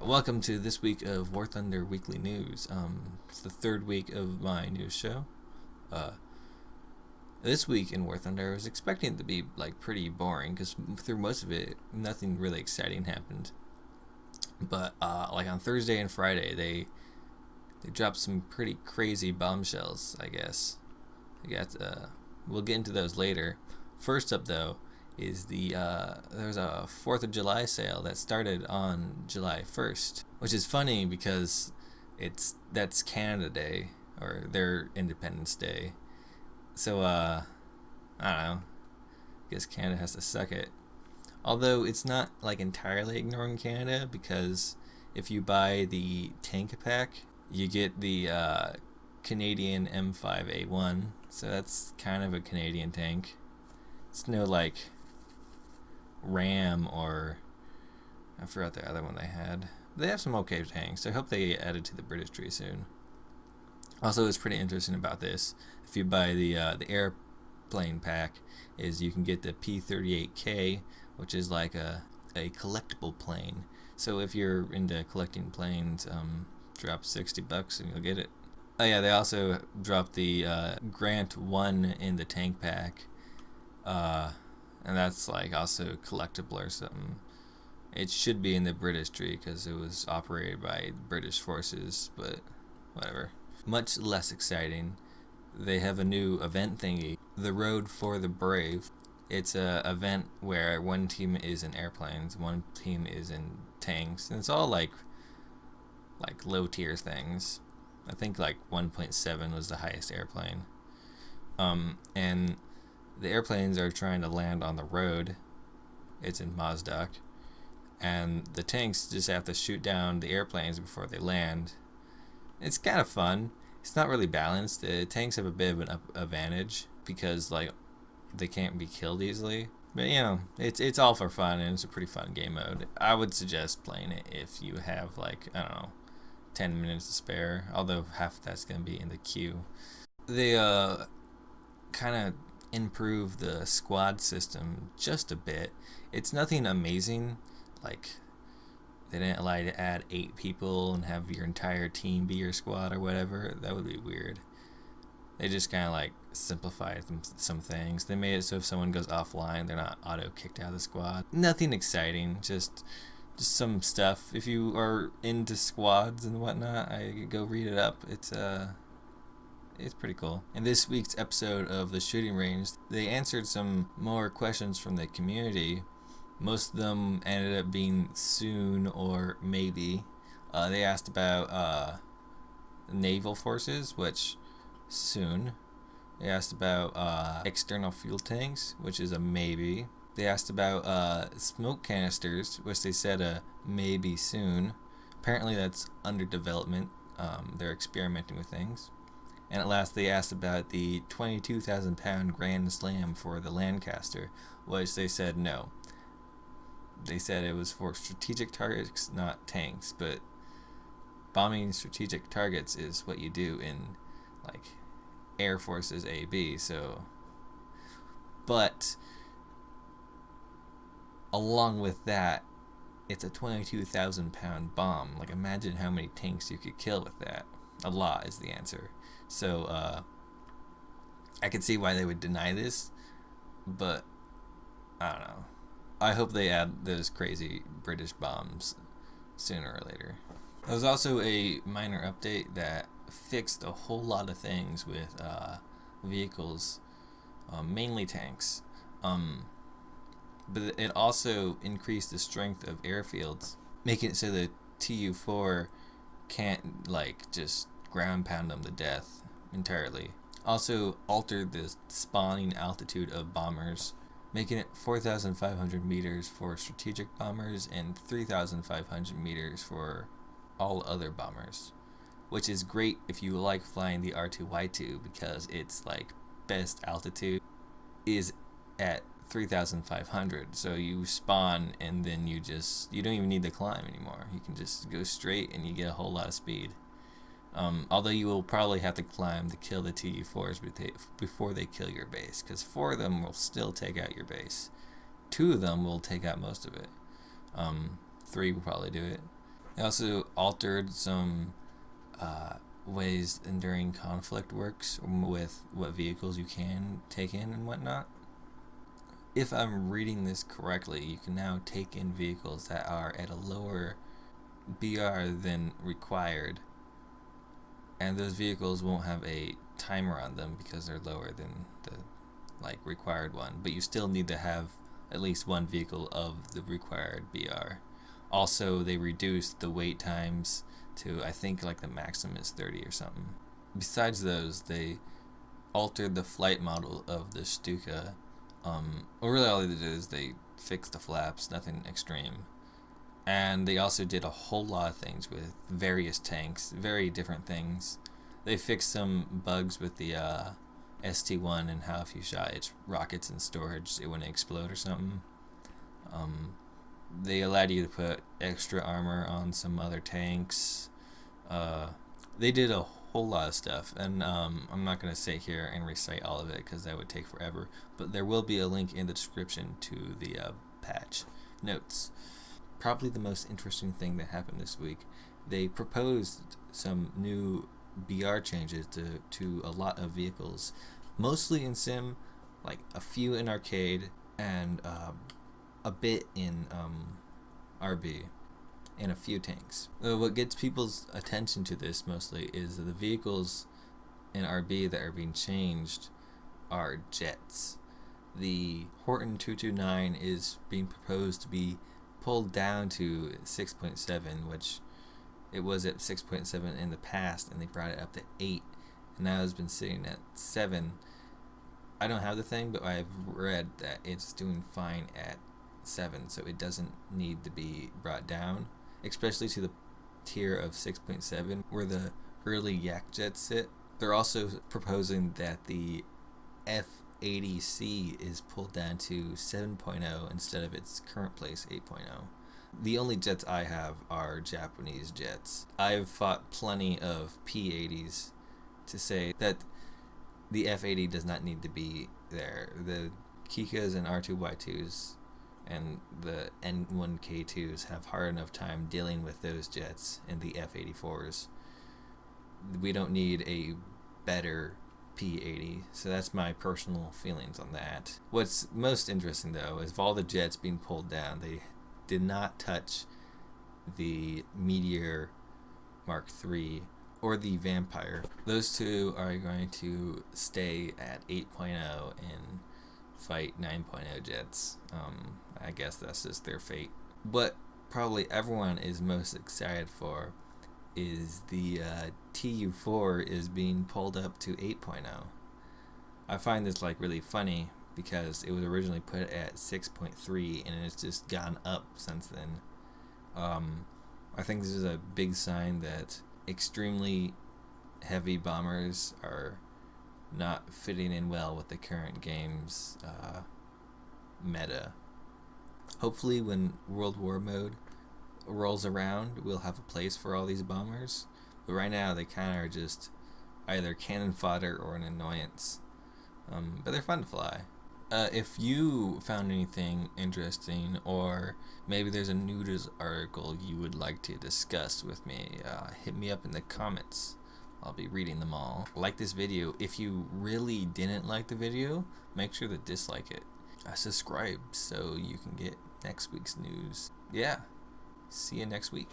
Welcome to this week of War Thunder Weekly News. It's the third week of my news show. This week in War Thunder, I was expecting it to be pretty boring because through most of it, nothing really exciting happened. But on Thursday and Friday, they dropped some pretty crazy bombshells. I guess. We'll get into those later. First up, though, is there's a 4th of July sale that started on July 1st, which is funny because that's Canada Day, or their Independence Day. So I don't know, I guess Canada has to suck it. Although it's not entirely ignoring Canada, because if you buy the tank pack, you get the Canadian M5A1, so that's kind of a Canadian tank. It's no Ram, or I forgot the other one they had. They have some okay tanks. I hope they get added to the British tree soon. Also, what's pretty interesting about this, if you buy the airplane pack, is you can get the P-38K, which is a collectible plane. So if you're into collecting planes, drop $60 and you'll get it. Oh yeah, they also dropped the Grant 1 in the tank pack. And that's also collectible or something. It should be in the British tree because it was operated by British forces, but whatever. Much less exciting, they have a new event thingy, the Road for the Brave. It's a event where one team is in airplanes, one team is in tanks, and it's all low tier things. I think 1.7 was the highest airplane. And the airplanes are trying to land on the road. It's in Mozdok. And the tanks just have to shoot down the airplanes before they land. It's kind of fun. It's not really balanced. The tanks have a bit of an advantage because they can't be killed easily. But it's all for fun, and it's a pretty fun game mode. I would suggest playing it if you have I don't know, 10 minutes to spare. Although half of that's gonna be in the queue. They kind of improve the squad system just a bit. It's nothing amazing. They didn't allow you to add 8 people and have your entire team be your squad or whatever. That would be weird. They just kind of simplified some things. They made it so if someone goes offline, they're not auto kicked out of the squad. Nothing exciting, just some stuff. If you are into squads and whatnot, I go read it up. It's pretty cool. In this week's episode of The Shooting Range, they answered some more questions from the community. Most of them ended up being soon or maybe. They asked about naval forces, which soon. They asked about external fuel tanks, which is a maybe. They asked about smoke canisters, which they said maybe soon. Apparently that's under development. They're experimenting with things. And at last they asked about the 22,000 pound Grand Slam for the Lancaster, which they said no. They said it was for strategic targets, not tanks, but bombing strategic targets is what you do in Air Forces AB, so. But along with that, it's a 22,000 pound bomb. Imagine how many tanks you could kill with that. A lot is the answer. So I could see why they would deny this, but I don't know. I hope they add those crazy British bombs sooner or later. There was also a minor update that fixed a whole lot of things with vehicles, mainly tanks. But it also increased the strength of airfields, making it so the Tu-4 can't just ground pound them to death entirely. Also altered the spawning altitude of bombers, making it 4,500 meters for strategic bombers and 3,500 meters for all other bombers, which is great if you like flying the R2Y2 because its best altitude is at 3,500. So you spawn and then you don't even need to climb anymore. You can just go straight and you get a whole lot of speed. Although you will probably have to climb to kill the Tu-4s before they kill your base, because 4 of them will still take out your base. 2 of them will take out most of it. 3 will probably do it. They also altered some ways enduring conflict works with what vehicles you can take in and whatnot. If I'm reading this correctly, you can now take in vehicles that are at a lower BR than required, and those vehicles won't have a timer on them because they're lower than the required one, but you still need to have at least one vehicle of the required BR. Also, they reduced the wait times to, I think, like the maximum is 30 or something. Besides those, they altered the flight model of the Stuka. Well, really all they did is they fixed the flaps, nothing extreme. And they also did a whole lot of things with various tanks, very different things. They fixed some bugs with the ST-1 and how if you shot its rockets in storage, it wouldn't explode or something. They allowed you to put extra armor on some other tanks. They did a whole lot of stuff, and I'm not going to sit here and recite all of it because that would take forever, but there will be a link in the description to the patch notes. Probably the most interesting thing that happened this week, they proposed some new BR changes to a lot of vehicles, mostly in sim, like a few in arcade, and a bit in RB, and a few tanks. What gets people's attention to this mostly is that the vehicles in RB that are being changed are jets. The Horton 229 is being proposed to be pulled down to 6.7, which it was at 6.7 in the past, and they brought it up to 8, and now it's been sitting at 7. I don't have the thing, but I've read that it's doing fine at 7, so it doesn't need to be brought down, especially to the tier of 6.7 where the early Yak jets sit. They're also proposing that the F80C is pulled down to 7.0 instead of its current place 8.0. The only jets I have are Japanese jets. I've fought plenty of P80s to say that the F80 does not need to be there. The Kikas and R2Y2s and the N1K2s have hard enough time dealing with those jets and the F84s. We don't need a better P80, so that's my personal feelings on that. What's most interesting though is of all the jets being pulled down, they did not touch the Meteor Mark III or the Vampire. Those two are going to stay at 8.0 and fight 9.0 jets. I guess that's just their fate. What probably everyone is most excited for is the TU4 is being pulled up to 8.0. I find this really funny because it was originally put at 6.3 and it's just gone up since then. I think this is a big sign that extremely heavy bombers are not fitting in well with the current game's meta. Hopefully when World War mode rolls around, we'll have a place for all these bombers, but right now they kind of are just either cannon fodder or an annoyance, but they're fun to fly. If you found anything interesting, or maybe there's a news article you would like to discuss with me, hit me up in the comments. I'll be reading them all. Like this video. If you really didn't like the video, make sure to dislike it. Subscribe so you can get next week's news. Yeah. See you next week.